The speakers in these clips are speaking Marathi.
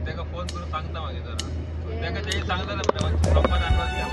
तेका फोन करून सांगता मागे जरा तेका ते सांगता ना प्रॉपर ॲडव्हान्स घ्या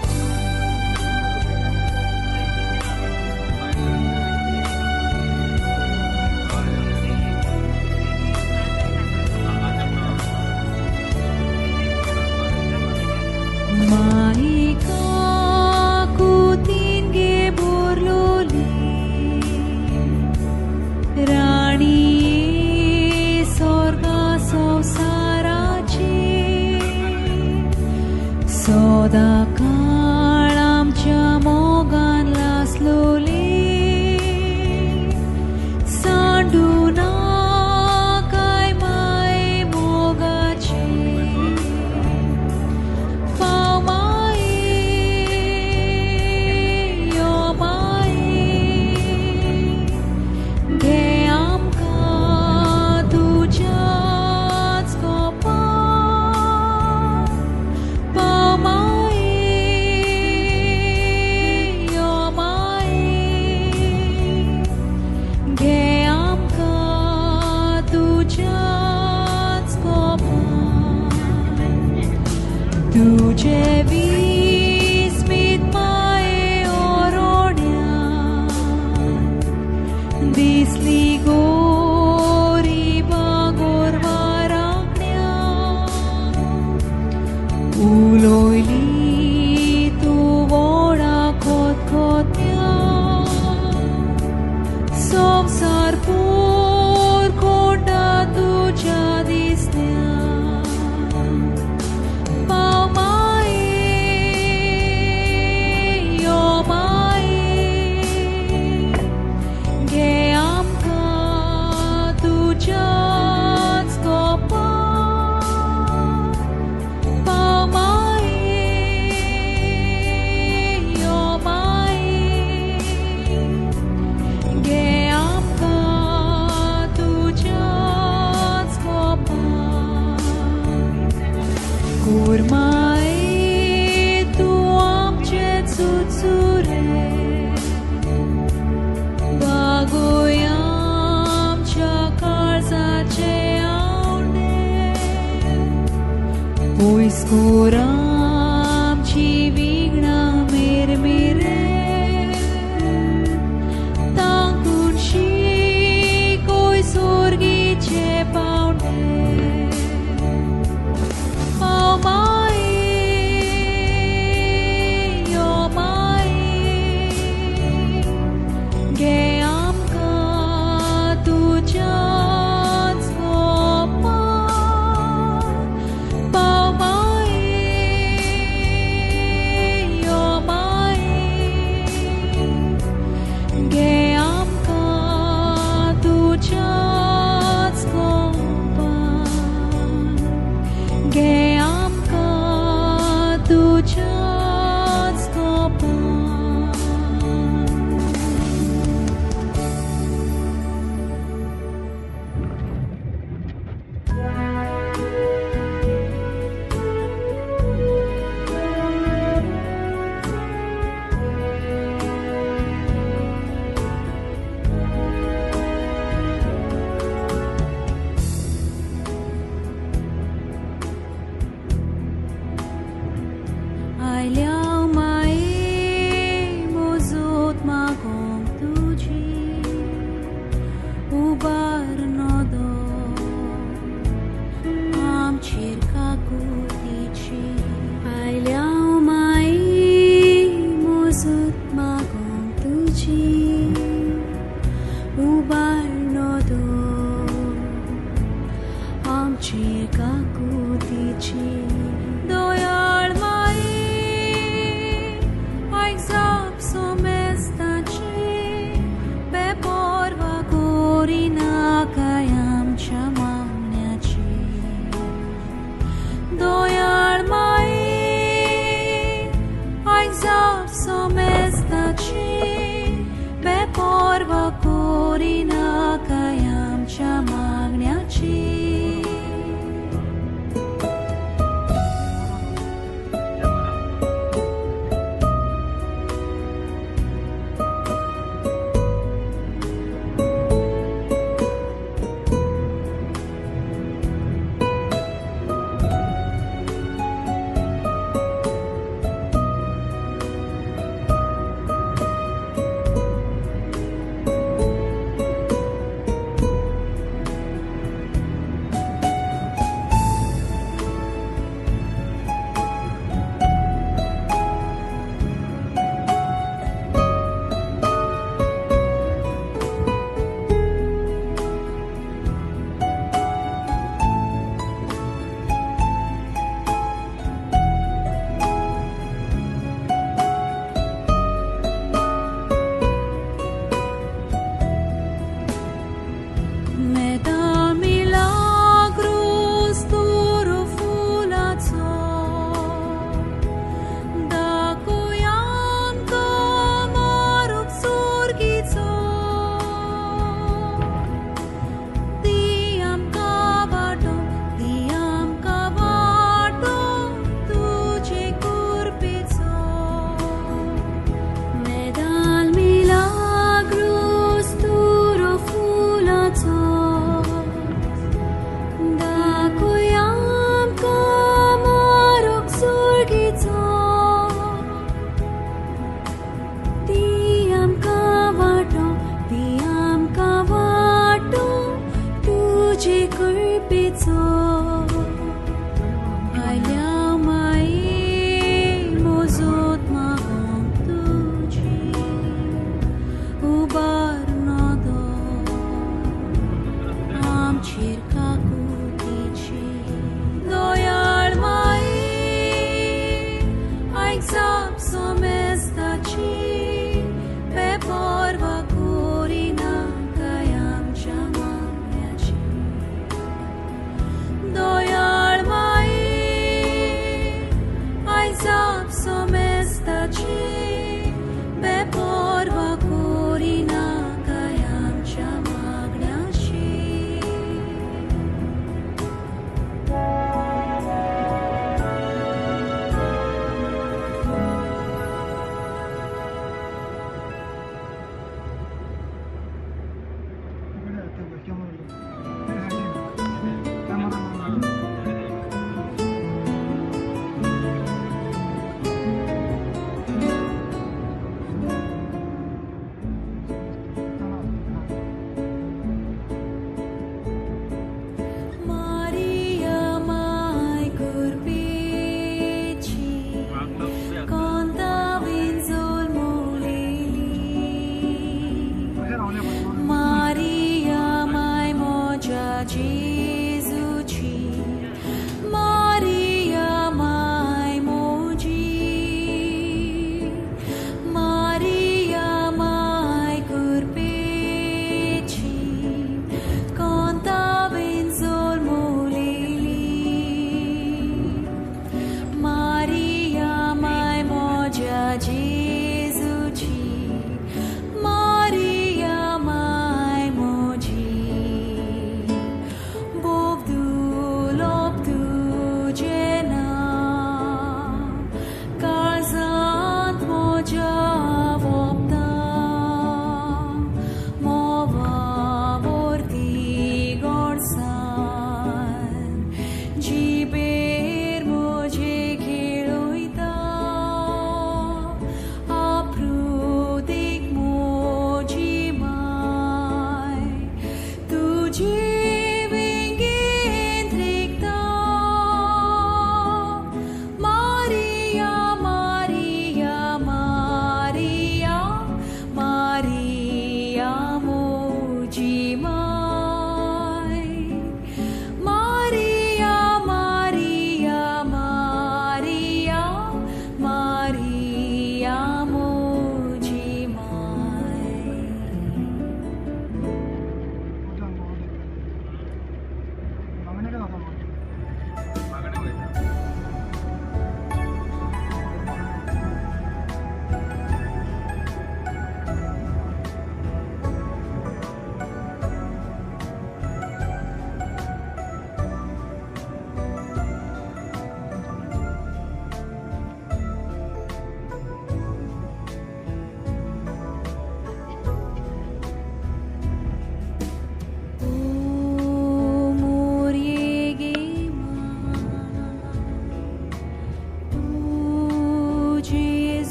सदा काळ आमच्या मोगान लासलोले सांडू नाकाय माये मोगाचे पाव माये यो माये घे आमकां तुज्याच कोपान तुझे विस्मित माये ओरोड्या दिसली गोरी बागोरवा राखण्या उलोयली तूं वोडा खोतखोत्या संवसार पोर खोटा तुज्या दिसल्या Urmai tu amce tsutsure Bagoyam chakarzace aune Puiscuram ci vigna mirmire Tankunshi koi sorgice paune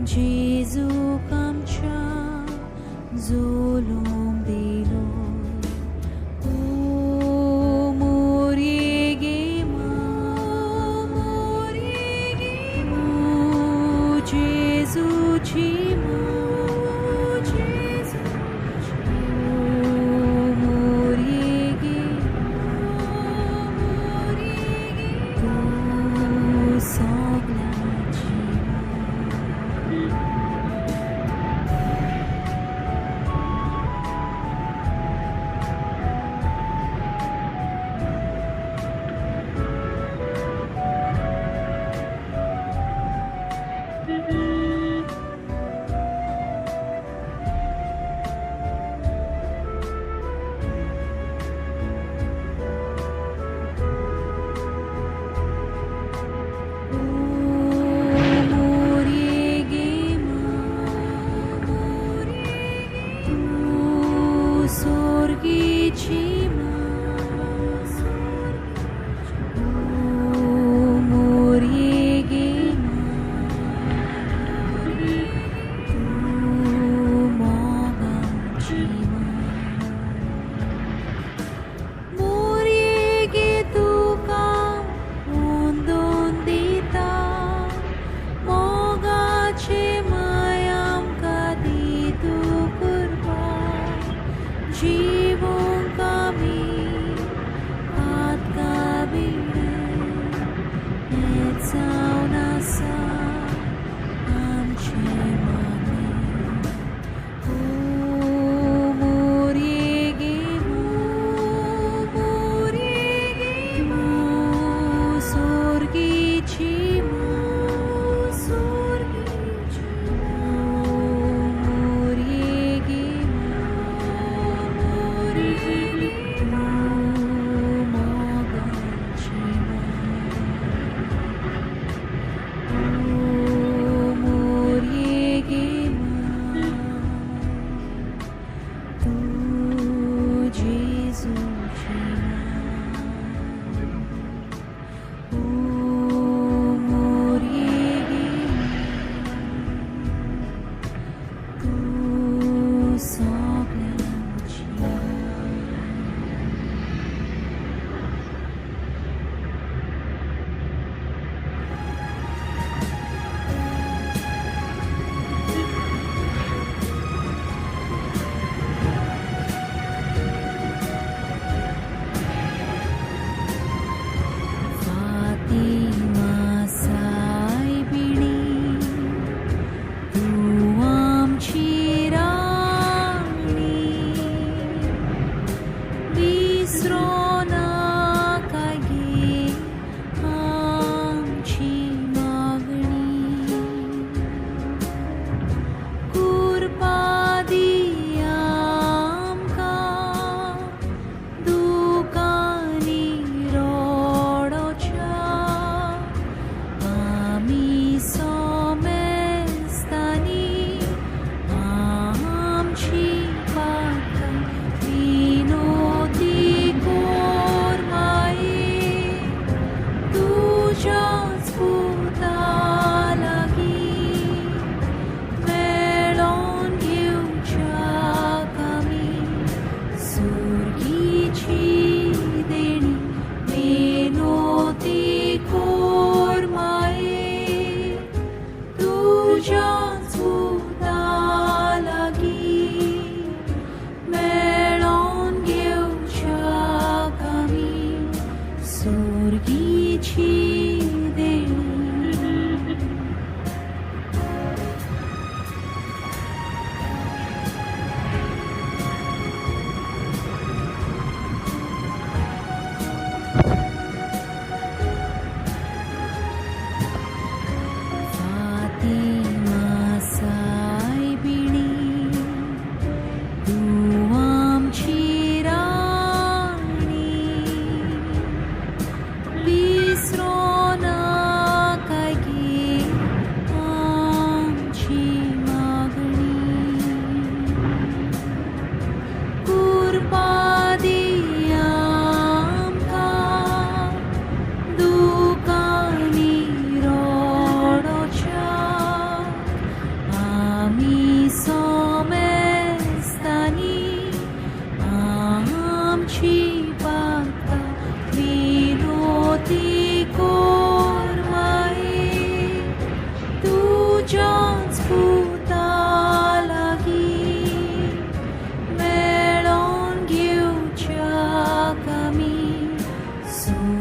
Jézuk आमच्या झोलूंक दिलो ओ मोरये मा जेजूची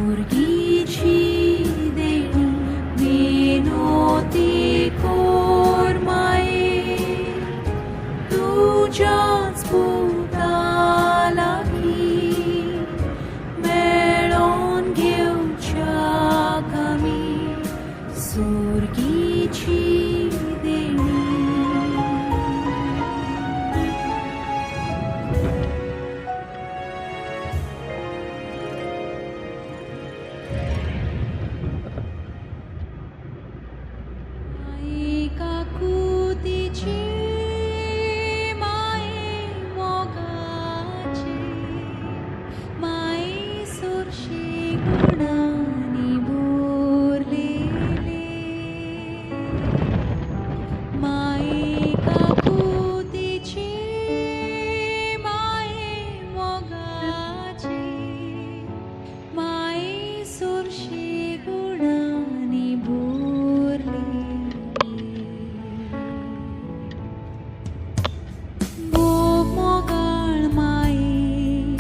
भुरगीची देणी विनोती कोर माये तुझ्याच पुता लागीं मेळोन घेवच्या कमी सुरगीची देणी काकुतीची माये मोगाची माये सुरशी गुणांनी भरलेले माये काकुतीची माये मोगाची माये सुरशी गुणांनी भरलेले भोग मोगाळ माये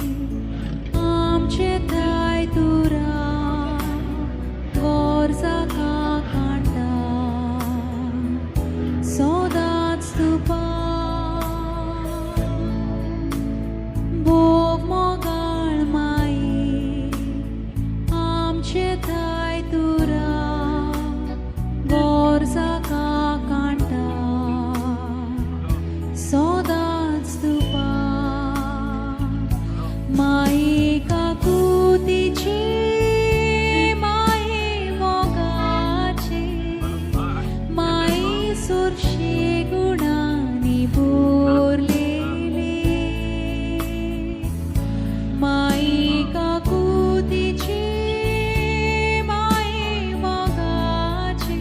आमचे थाय तुरा गोरजाका कांटा सोदाच तुपा भोग मोगाळ माये आमचे थाय तुरा गोरजाका कांटा सोदाच तुपा माये काकुतीची माये मोगाची माये सुरशी गुणांनी भरलेले माये काकुतीची माये मोगाची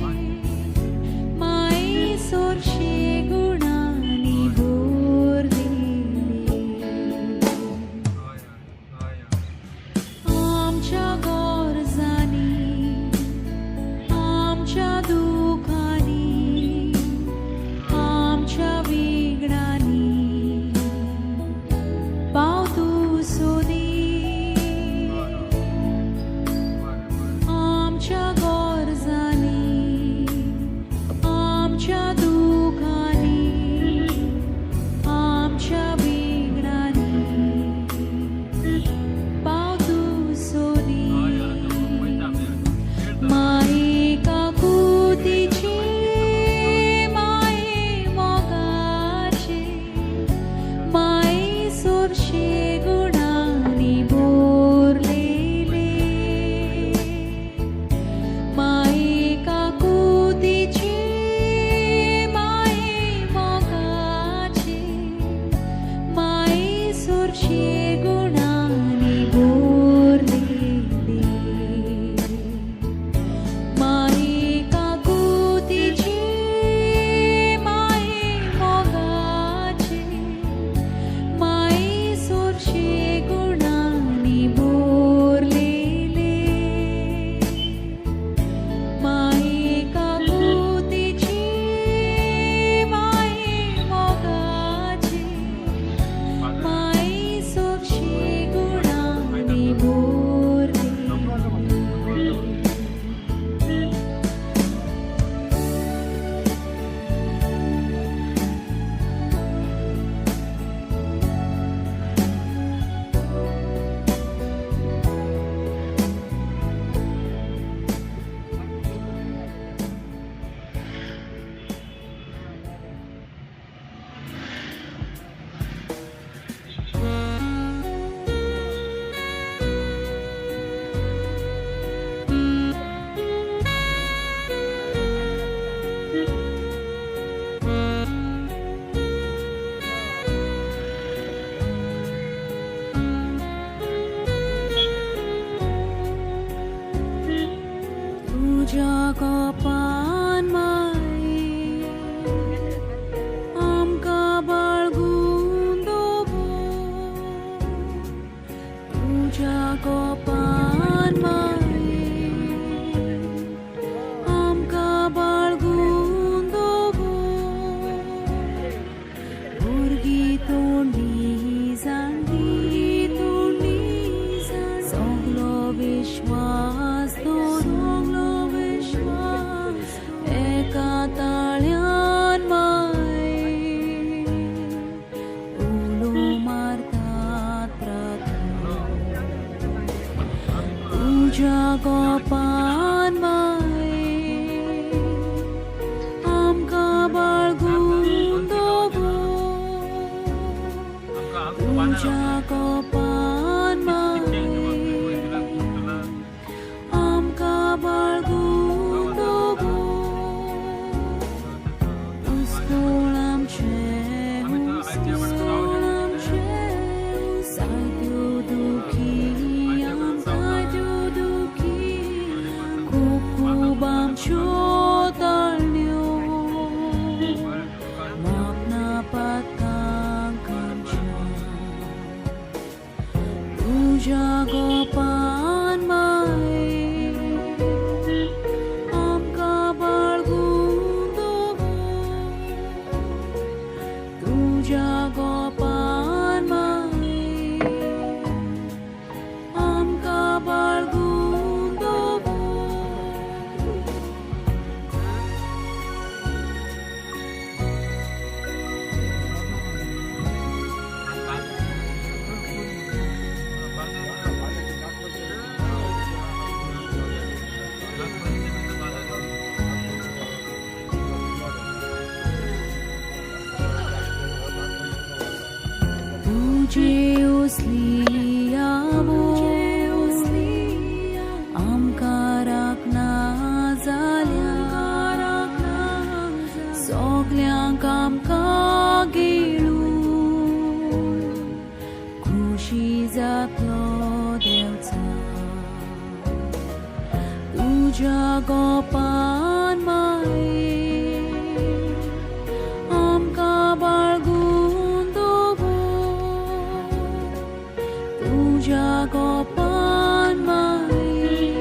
माये सुरशी गुणांनी भरलेले आमच्या गरजांनी आमच्या दुखांनी आमच्या विघ्नांनी पाव तूं सोदी आमच्या गरजांनी आमच्या दुखांनी आमच्या विघ्नांनी पाव तूं सोदी माये काकुतीची माये मोगाची माये सुरशी गुणांनी भरलेले माये काकुतीची माये मोगाची माये सुरशी गुणांनी भरलेले माये काकुतीची माये मोगाची माये सुरशी गुणांनी भरलेले माये काकुतीची माये मोगाची माये सुरशी गुणांनी भरलेले तुझ्या कोपान माये आमकां बाळगून दवर तुझ्या कोपान माये आमकां बाळगून दवर भुरगीं तोंडी जाणटी तोंडी सगलो विश्वास कोपान माये आमका बाळगून दोगो तुझ्या कोपान माये आमका बाळगून दोगो उस्कोळ आमचे सायत्यो दुखी खूब आमच्यो तळण्यो मापना पातकांक आमच्या तुझ्या गोपान माये आमकां बाळगून दोगो तुझ्या गोपान माये आमकां बाळगून दोगो तुझे उसली आवो आमकां राखना जाल्या सगल्यांक आमकां गिळून खुशी जातलो देवचा तुझ्या गोपान माये आमकां बाळगून दोगो तुझ्या गोपान माये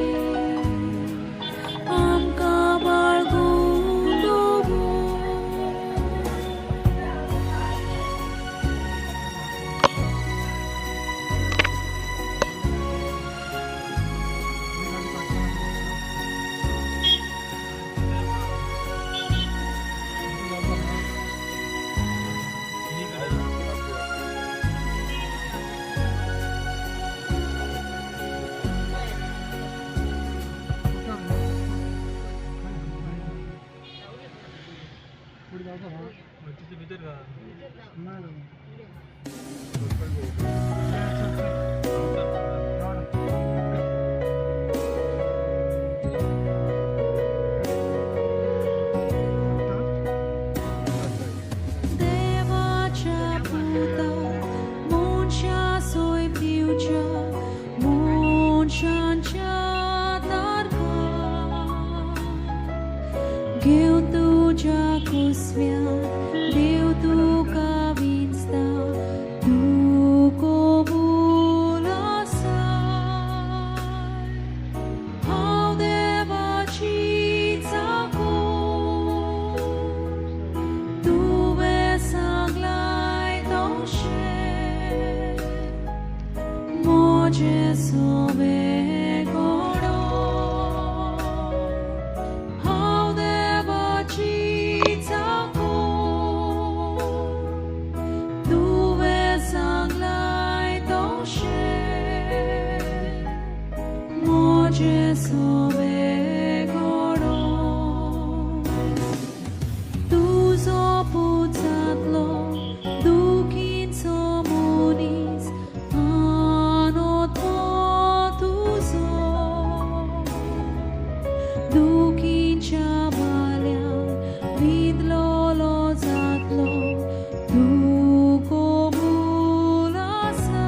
आमकां बाळगून दोगो देवाच्या पुता मनशा सोयपिवच्या मनशांच्या तारखा घेवन तुझ्या कुसव्यान देव तुका विंचता तूं कबूल आसा हांव देवाची चाकोर तुवें सांगलाय तशें म्हजें सवें घडोवन हांव देवाची चाकोर तुवें सांगलाय तशें म्हजें सवें घडोवन तुजो पूत जातलो दुखीचो मनीस आनो तो तुजो दुखीच्या बाल्यान विदलोलो जातलो तूं कबूल आसा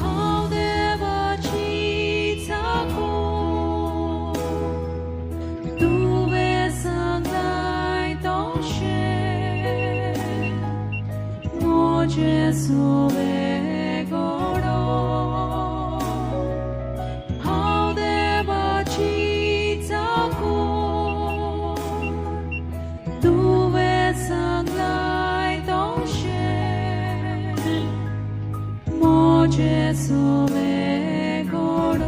हांव देवाची चाकोर तुवें सांगलाय तशें म्हजें सवें घडोवन हांव देवाची चाकोर तुवें सांगलाय तशें म्हजें सवें घडोवन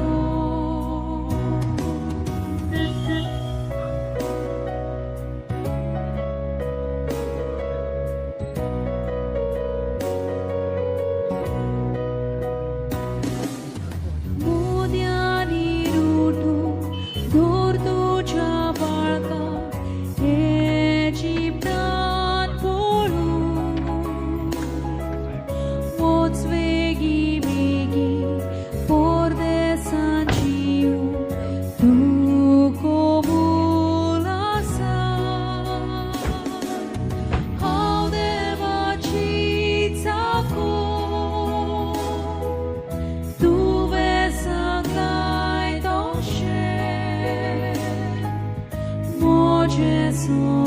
Gesù